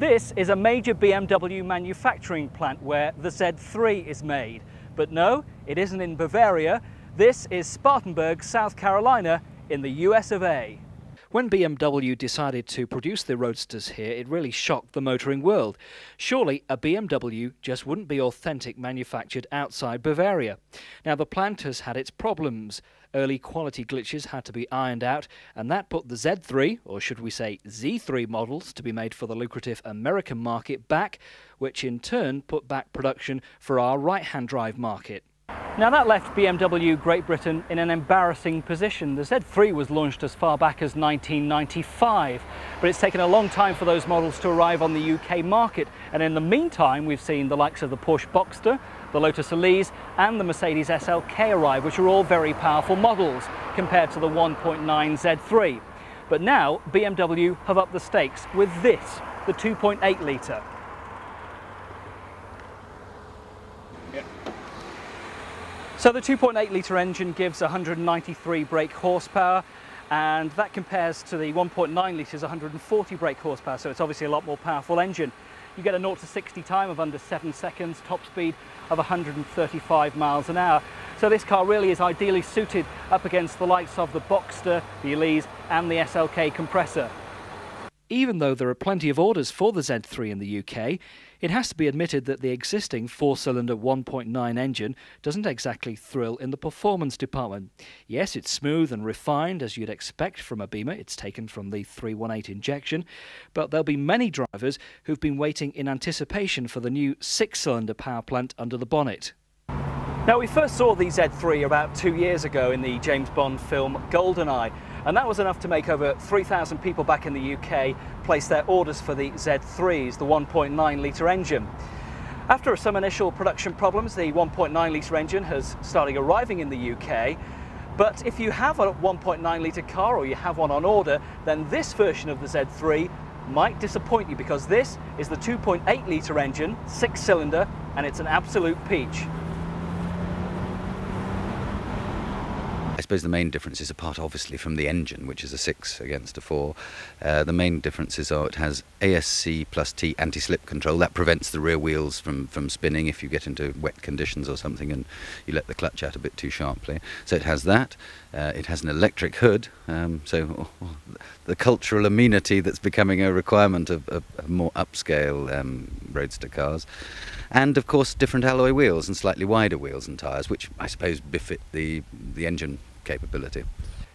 This is a major BMW manufacturing plant where the Z3 is made. But no, it isn't in Bavaria. This is Spartanburg, South Carolina, in the US of A. When BMW decided to produce the Roadsters here, it really shocked the motoring world. Surely a BMW just wouldn't be authentic manufactured outside Bavaria. Now the plant has had its problems. Early quality glitches had to be ironed out, and that put the Z3, or should we say Z3 models, to be made for the lucrative American market back, which in turn put back production for our right-hand drive market. Now that left BMW Great Britain in an embarrassing position. The Z3 was launched as far back as 1995, but it's taken a long time for those models to arrive on the UK market, and in the meantime we've seen the likes of the Porsche Boxster, the Lotus Elise and the Mercedes SLK arrive, which are all very powerful models compared to the 1.9 Z3. But now BMW have upped the stakes with this, the 2.8 litre. So the 2.8 litre engine gives 193 brake horsepower, and that compares to the 1.9 litres 140 brake horsepower, so it's obviously a lot more powerful engine. You get a 0 to 60 time of under 7 seconds, top speed of 135 miles an hour. So this car really is ideally suited up against the likes of the Boxster, the Elise and the SLK compressor. Even though there are plenty of orders for the Z3 in the UK, it has to be admitted that the existing four-cylinder 1.9 engine doesn't exactly thrill in the performance department. Yes, it's smooth and refined as you'd expect from a Beamer. It's taken from the 318 injection, but there'll be many drivers who've been waiting in anticipation for the new six-cylinder power plant under the bonnet. Now, we first saw the Z3 about 2 years ago in the James Bond film GoldenEye, and that was enough to make over 3,000 people back in the UK place their orders for the Z3s, the 1.9 litre engine. After some initial production problems, the 1.9 litre engine has started arriving in the UK, but if you have a 1.9 litre car or you have one on order, then this version of the Z3 might disappoint you, because this is the 2.8 litre engine, 6-cylinder, and it's an absolute peach. I suppose the main differences, apart obviously from the engine, which is a 6 against a 4, the main differences are it has ASC plus T anti-slip control. That prevents the rear wheels from spinning if you get into wet conditions or something and you let the clutch out a bit too sharply. So it has that. It has an electric hood, so the cultural amenity that's becoming a requirement of more upscale roadster cars. And of course different alloy wheels and slightly wider wheels and tyres, which I suppose befit the engine capability.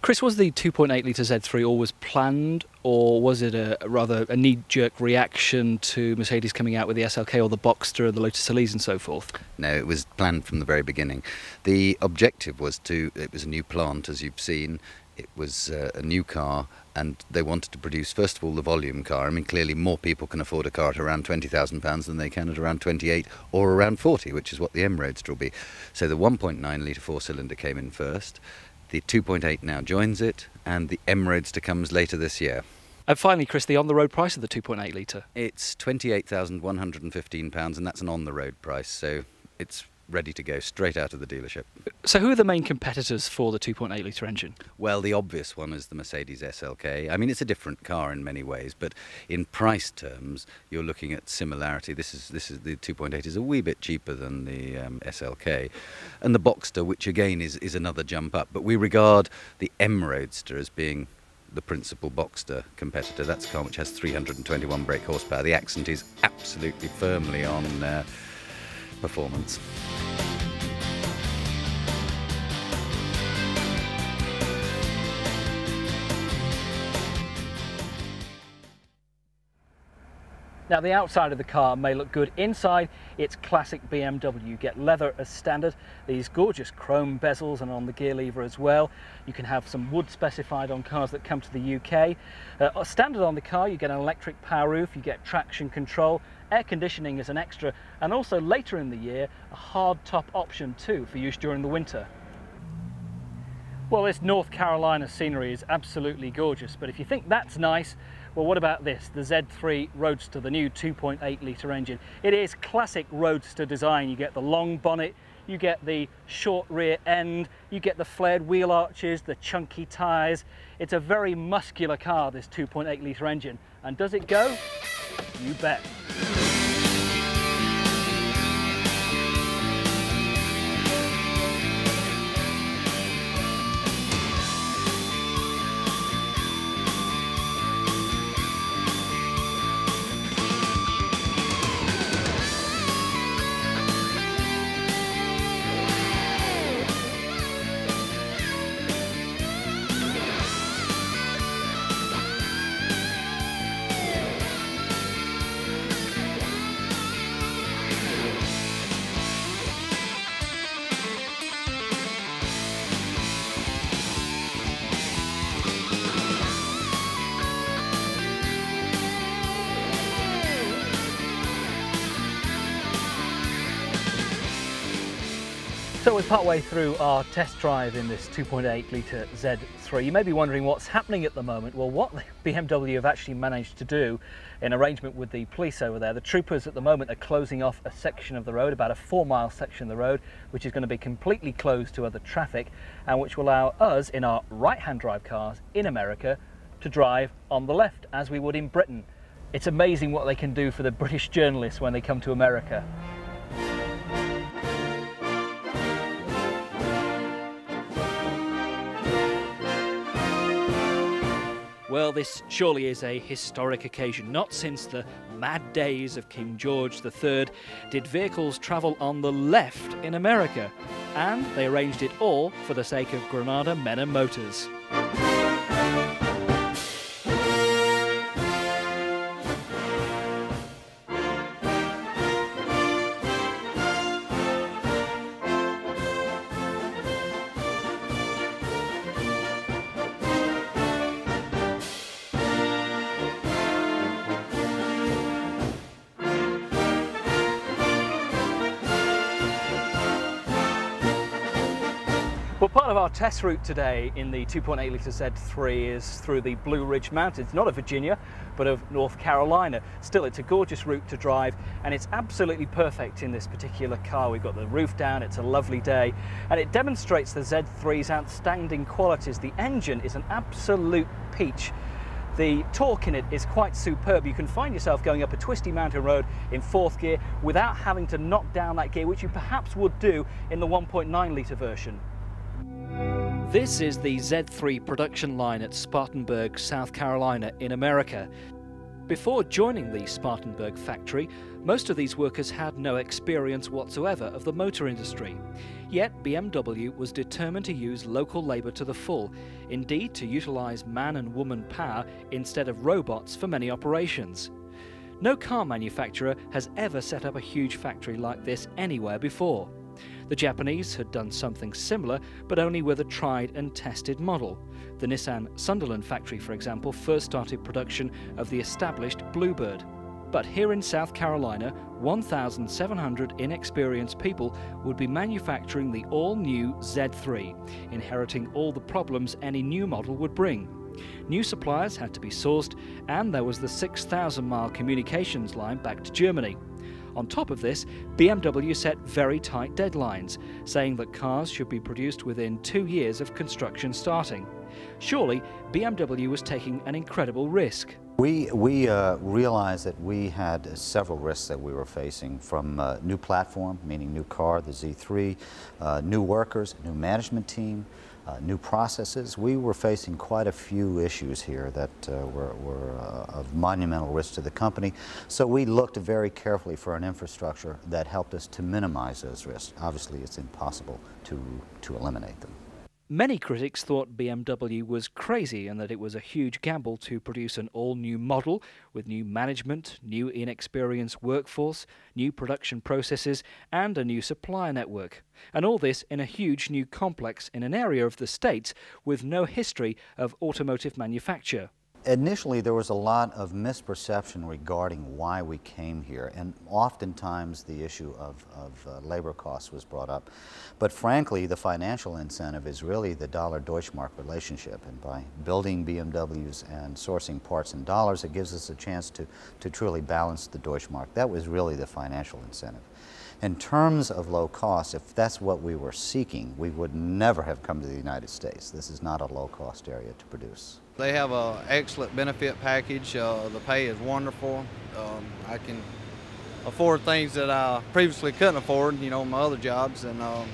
Chris, was the 2.8 litre Z3 always planned, or was it rather a knee-jerk reaction to Mercedes coming out with the SLK or the Boxster, the Lotus Elise and so forth? No, it was planned from the very beginning. The objective was it was a new plant, as you've seen. It was a new car, and they wanted to produce, first of all, the volume car. I mean, clearly more people can afford a car at around £20,000 than they can at around 28 or around 40, which is what the M Roadster will be. So the 1.9 litre four-cylinder came in first. The 2.8 now joins it, and the M Roadster comes later this year. And finally, Chris, the on-the-road price of the 2.8 litre? It's £28,115, and that's an on-the-road price, so it's ready to go straight out of the dealership. So who are the main competitors for the 2.8 litre engine? Well, the obvious one is the Mercedes SLK. I mean, it's a different car in many ways, but in price terms, you're looking at similarity. This is the 2.8 is a wee bit cheaper than the SLK, and the Boxster, which again is another jump up. But we regard the M Roadster as being the principal Boxster competitor. That's a car which has 321 brake horsepower. The accent is absolutely firmly on performance. Now, the outside of the car may look good. Inside, it's classic BMW. You get leather as standard, these gorgeous chrome bezels, and on the gear lever as well. You can have some wood specified on cars that come to the UK. Standard on the car, you get an electric power roof, you get traction control, air conditioning is an extra, and also later in the year, a hard top option too for use during the winter. Well, this North Carolina scenery is absolutely gorgeous, but if you think that's nice, well, what about this, the Z3 Roadster, the new 2.8 litre engine? It is classic Roadster design. You get the long bonnet, you get the short rear end, you get the flared wheel arches, the chunky tyres. It's a very muscular car, this 2.8 litre engine. And does it go? You bet. So we're partway through our test drive in this 2.8 litre Z3. You may be wondering what's happening at the moment. Well, what BMW have actually managed to do in arrangement with the police over there, the troopers at the moment are closing off a section of the road, about a 4-mile section of the road, which is going to be completely closed to other traffic and which will allow us in our right-hand drive cars in America to drive on the left as we would in Britain. It's amazing what they can do for the British journalists when they come to America. Well, this surely is a historic occasion. Not since the mad days of King George III did vehicles travel on the left in America, and they arranged it all for the sake of Granada Men and Motors. Well, part of our test route today in the 2.8 litre Z3 is through the Blue Ridge Mountains, not of Virginia, but of North Carolina. Still, it's a gorgeous route to drive, and it's absolutely perfect in this particular car. We've got the roof down, it's a lovely day, and it demonstrates the Z3's outstanding qualities. The engine is an absolute peach. The torque in it is quite superb. You can find yourself going up a twisty mountain road in 4th gear without having to knock down that gear, which you perhaps would do in the 1.9 litre version. This is the Z3 production line at Spartanburg, South Carolina in America. Before joining the Spartanburg factory, most of these workers had no experience whatsoever of the motor industry. Yet BMW was determined to use local labour to the full, indeed to utilise man and woman power instead of robots for many operations. No car manufacturer has ever set up a huge factory like this anywhere before. The Japanese had done something similar, but only with a tried and tested model. The Nissan Sunderland factory, for example, first started production of the established Bluebird. But here in South Carolina, 1,700 inexperienced people would be manufacturing the all-new Z3, inheriting all the problems any new model would bring. New suppliers had to be sourced, and there was the 6,000-mile communications line back to Germany. On top of this, BMW set very tight deadlines, saying that cars should be produced within 2 years of construction starting. Surely, BMW was taking an incredible risk. We realized that we had several risks that we were facing, from new platform, meaning new car, the Z3, new workers, new management team, new processes. We were facing quite a few issues here that were of monumental risk to the company. So we looked very carefully for an infrastructure that helped us to minimize those risks. Obviously, it's impossible to eliminate them. Many critics thought BMW was crazy and that it was a huge gamble to produce an all-new model with new management, new inexperienced workforce, new production processes and a new supplier network. And all this in a huge new complex in an area of the States with no history of automotive manufacture. Initially, there was a lot of misperception regarding why we came here, and oftentimes the issue of labor costs was brought up. But frankly, the financial incentive is really the dollar-Deutschmark relationship, and by building BMWs and sourcing parts in dollars, it gives us a chance to truly balance the Deutschmark. That was really the financial incentive. In terms of low cost, if that's what we were seeking, we would never have come to the United States. This is not a low-cost area to produce. They have an excellent benefit package. The pay is wonderful. I can afford things that I previously couldn't afford, you know, my other jobs, and I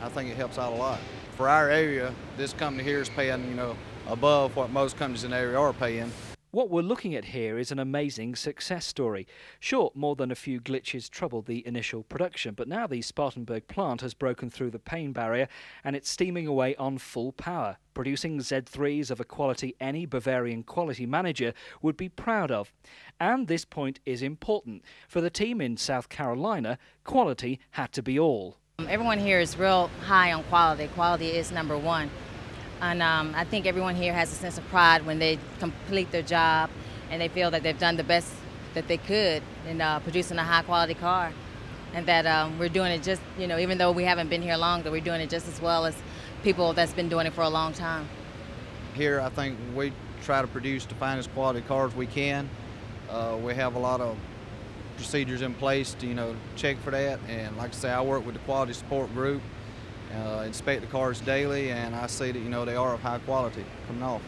think it helps out a lot. For our area, this company here is paying, you know, above what most companies in the area are paying. What we're looking at here is an amazing success story. Sure, more than a few glitches troubled the initial production, but now the Spartanburg plant has broken through the pain barrier and it's steaming away on full power, producing Z3s of a quality any Bavarian quality manager would be proud of. And this point is important. For the team in South Carolina, quality had to be all. Everyone here is real high on quality. Quality is number one. And I think everyone here has a sense of pride when they complete their job and they feel that they've done the best that they could in producing a high quality car. And that we're doing it just, you know, even though we haven't been here long, that we're doing it just as well as people that's been doing it for a long time. Here, I think we try to produce the finest quality cars we can. We have a lot of procedures in place to, you know, check for that. And like I say, I work with the quality support group. Inspect the cars daily, and I see that, you know, they are of high quality coming off.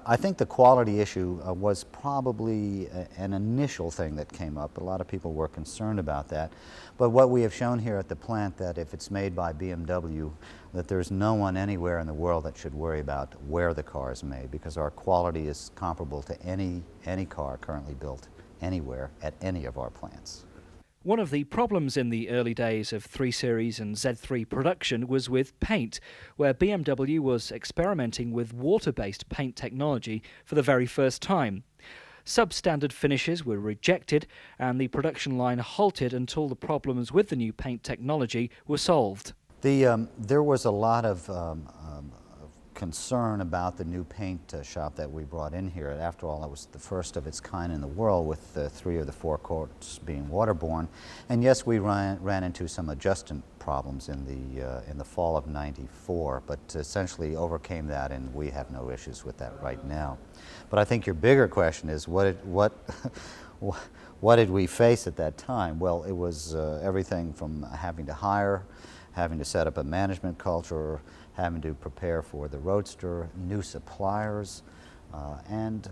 I think the quality issue was probably an initial thing that came up. A lot of people were concerned about that. But what we have shown here at the plant, that if it's made by BMW, that there's no one anywhere in the world that should worry about where the car is made, because our quality is comparable to any car currently built anywhere at any of our plants. One of the problems in the early days of 3 Series and Z3 production was with paint, where BMW was experimenting with water-based paint technology for the very first time. Substandard finishes were rejected and the production line halted until the problems with the new paint technology were solved. There was a lot of concern about the new paint shop that we brought in here. After all, it was the first of its kind in the world, with 3 of the 4 coats being waterborne. And yes, we ran into some adjustment problems in the fall of '94, but essentially overcame that, and we have no issues with that right now. But I think your bigger question is what did we face at that time? Well, it was everything from having to hire, having to set up a management culture, having to prepare for the Roadster, new suppliers, and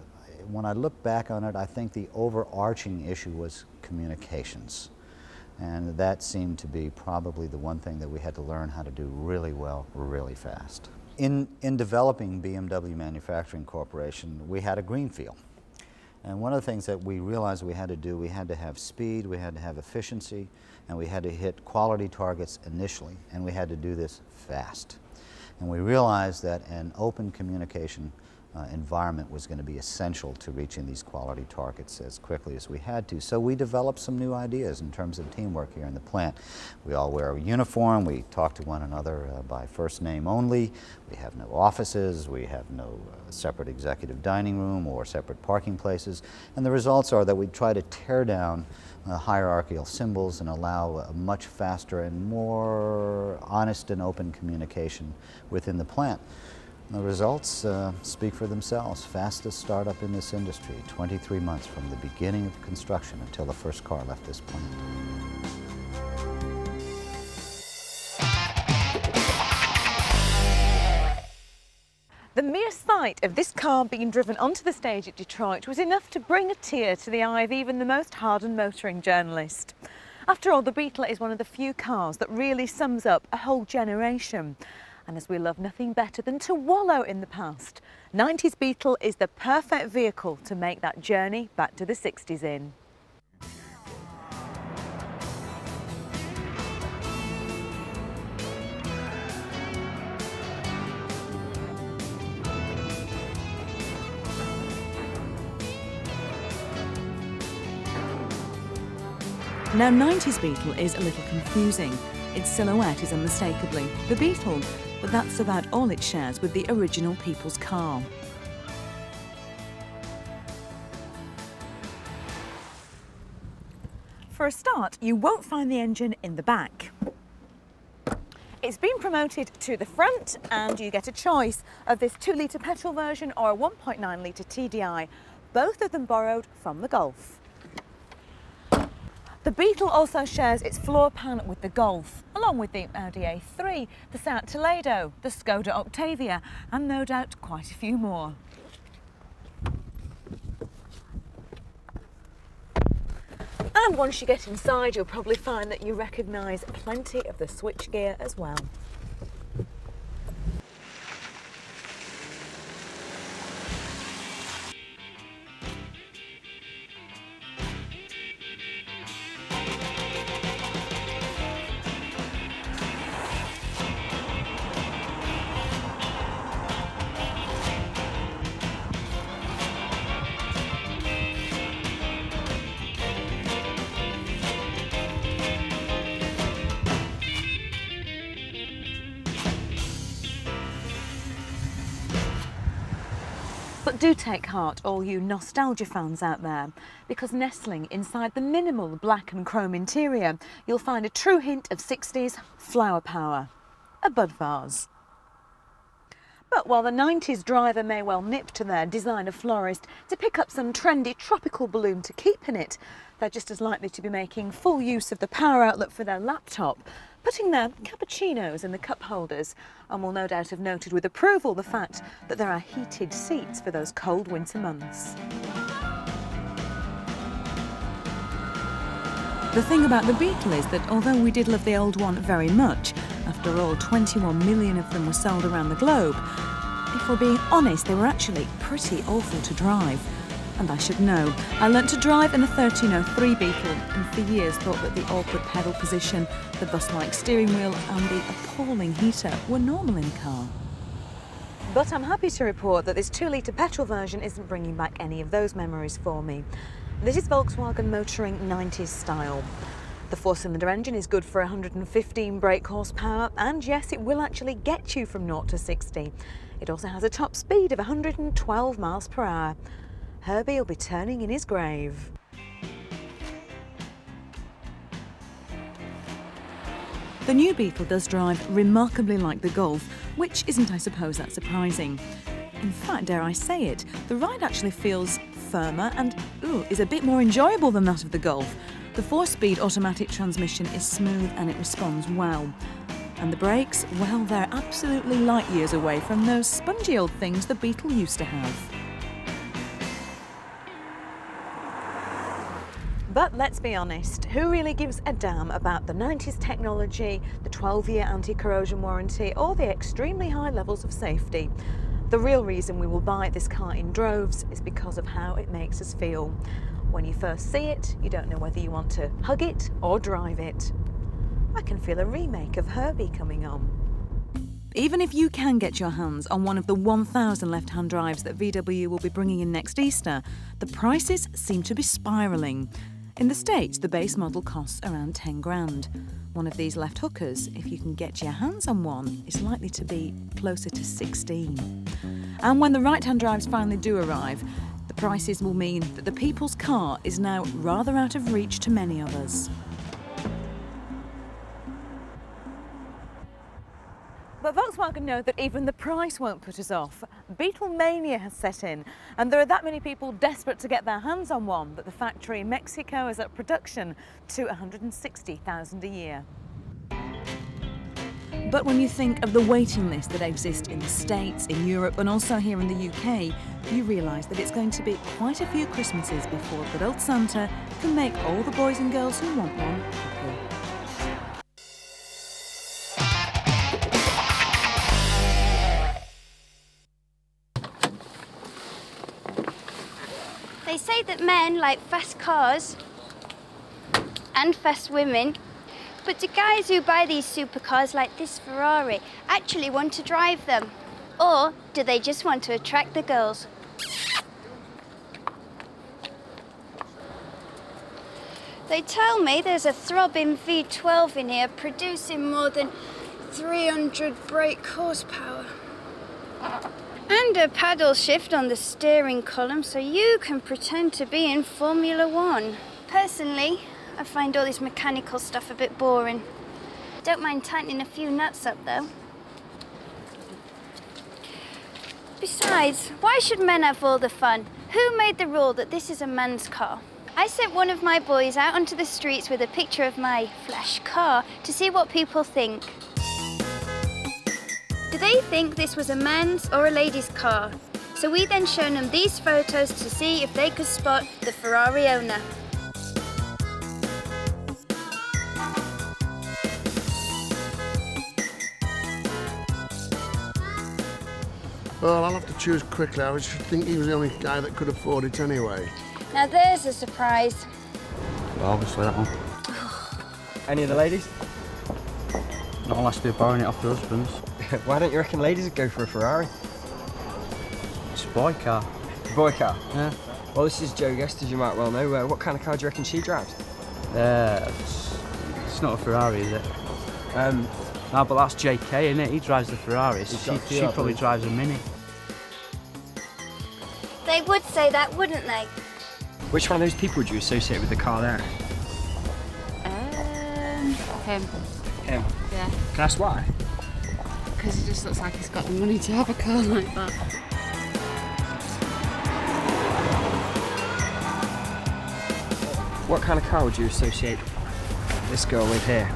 when I look back on it, I think the overarching issue was communications. And that seemed to be probably the one thing that we had to learn how to do really well, really fast. In developing BMW Manufacturing Corporation, we had a greenfield. And one of the things that we realized we had to do, we had to have speed, we had to have efficiency, and we had to hit quality targets initially, and we had to do this fast. And we realized that an open communication environment was going to be essential to reaching these quality targets as quickly as we had to. So we developed some new ideas in terms of teamwork here in the plant. We all wear a uniform, we talk to one another by first name only, we have no offices, we have no separate executive dining room or separate parking places, and the results are that we try to tear down hierarchical symbols and allow a much faster and more honest and open communication within the plant. The results speak for themselves. Fastest startup in this industry, 23 months from the beginning of construction until the first car left this plant. The mere sight of this car being driven onto the stage at Detroit was enough to bring a tear to the eye of even the most hardened motoring journalist. After all, the Beetle is one of the few cars that really sums up a whole generation. And as we love nothing better than to wallow in the past, 90s Beetle is the perfect vehicle to make that journey back to the 60s in. Now, 90s Beetle is a little confusing. Its silhouette is unmistakably the Beetle, but that's about all it shares with the original people's car. For a start, you won't find the engine in the back. It's been promoted to the front, and you get a choice of this 2-litre petrol version or a 1.9-litre TDI, both of them borrowed from the Golf. The Beetle also shares its floor pan with the Golf, along with the Audi A3, the Seat Toledo, the Skoda Octavia, and no doubt quite a few more. And once you get inside, you'll probably find that you recognise plenty of the switchgear as well. But do take heart, all you nostalgia fans out there, because nestling inside the minimal black and chrome interior, you'll find a true hint of 60s flower power, a bud vase. But while the 90s driver may well nip to their designer florist to pick up some trendy tropical bloom to keep in it, they're just as likely to be making full use of the power outlet for their laptop, putting their cappuccinos in the cup holders, and will no doubt have noted with approval the fact that there are heated seats for those cold winter months. The thing about the Beetle is that although we did love the old one very much, after all 21 million of them were sold around the globe, if we're being honest, they were actually pretty awful to drive. And I should know. I learnt to drive in a 1303 Beetle and for years thought that the awkward pedal position, the bus-like steering wheel and the appalling heater were normal in a car. But I'm happy to report that this 2-litre petrol version isn't bringing back any of those memories for me. This is Volkswagen motoring 90s style. The 4-cylinder engine is good for 115 brake horsepower, and yes, it will actually get you from 0 to 60. It also has a top speed of 112 miles per hour. Herbie will be turning in his grave. The new Beetle does drive remarkably like the Golf, which isn't, I suppose, that surprising. In fact, dare I say it, the ride actually feels firmer and is a bit more enjoyable than that of the Golf. The 4-speed automatic transmission is smooth and it responds well. And the brakes, well, they're absolutely light years away from those spongy old things the Beetle used to have. But let's be honest, who really gives a damn about the 90s technology, the 12-year anti-corrosion warranty, or the extremely high levels of safety? The real reason we will buy this car in droves is because of how it makes us feel. When you first see it, you don't know whether you want to hug it or drive it. I can feel a remake of Herbie coming on. Even if you can get your hands on one of the 1,000 left-hand drives that VW will be bringing in next Easter, the prices seem to be spiralling. In the States, the base model costs around 10 grand. One of these left hookers, if you can get your hands on one, is likely to be closer to 16. And when the right-hand drives finally do arrive, the prices will mean that the people's car is now rather out of reach to many of us. But Volkswagen know that even the price won't put us off. Beetle mania has set in, and there are that many people desperate to get their hands on one that the factory in Mexico is at production to 160,000 a year. But when you think of the waiting list that exists in the States, in Europe and also here in the UK, you realise that it's going to be quite a few Christmases before good old Santa can make all the boys and girls who want one happy. They say that men like fast cars and fast women, but do guys who buy these supercars like this Ferrari actually want to drive them? Or do they just want to attract the girls? They tell me there's a throbbing V12 in here producing more than 300 brake horsepower. And a paddle shift on the steering column so you can pretend to be in Formula One. Personally, I find all this mechanical stuff a bit boring. Don't mind tightening a few nuts up though. Besides, why should men have all the fun? Who made the rule that this is a man's car? I sent one of my boys out onto the streets with a picture of my flash car to see what people think. Do they think this was a man's or a lady's car? So we then shown them these photos to see if they could spot the Ferrari owner. Well, I'll have to choose quickly. I think he was the only guy that could afford it anyway. Now there's a surprise. Well, obviously that one. Any of the ladies? Not unless they're borrowing it off their husbands. Why don't you reckon ladies would go for a Ferrari? It's a boy car. Boy car? Yeah. Well, this is Jo Guest, as you might well know. What kind of car do you reckon she drives? It's not a Ferrari, is it? No, but that's JK, isn't it? He drives the Ferraris. She probably drives a Mini. They would say that, wouldn't they? Which one of those people would you associate with the car there? Him. Him? Yeah. Can I ask why? Because he just looks like he's got the money to have a car like that. What kind of car would you associate this girl with here?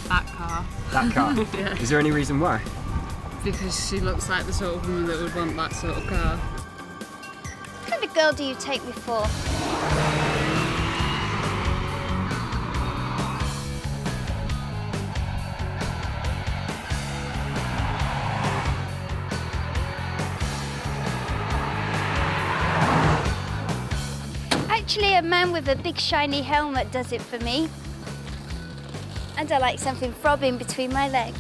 That car. That car? Yeah. Is there any reason why? Because she looks like the sort of woman that would want that sort of car. What kind of girl do you take me for? Actually, a man with a big shiny helmet does it for me. And I like something throbbing between my legs.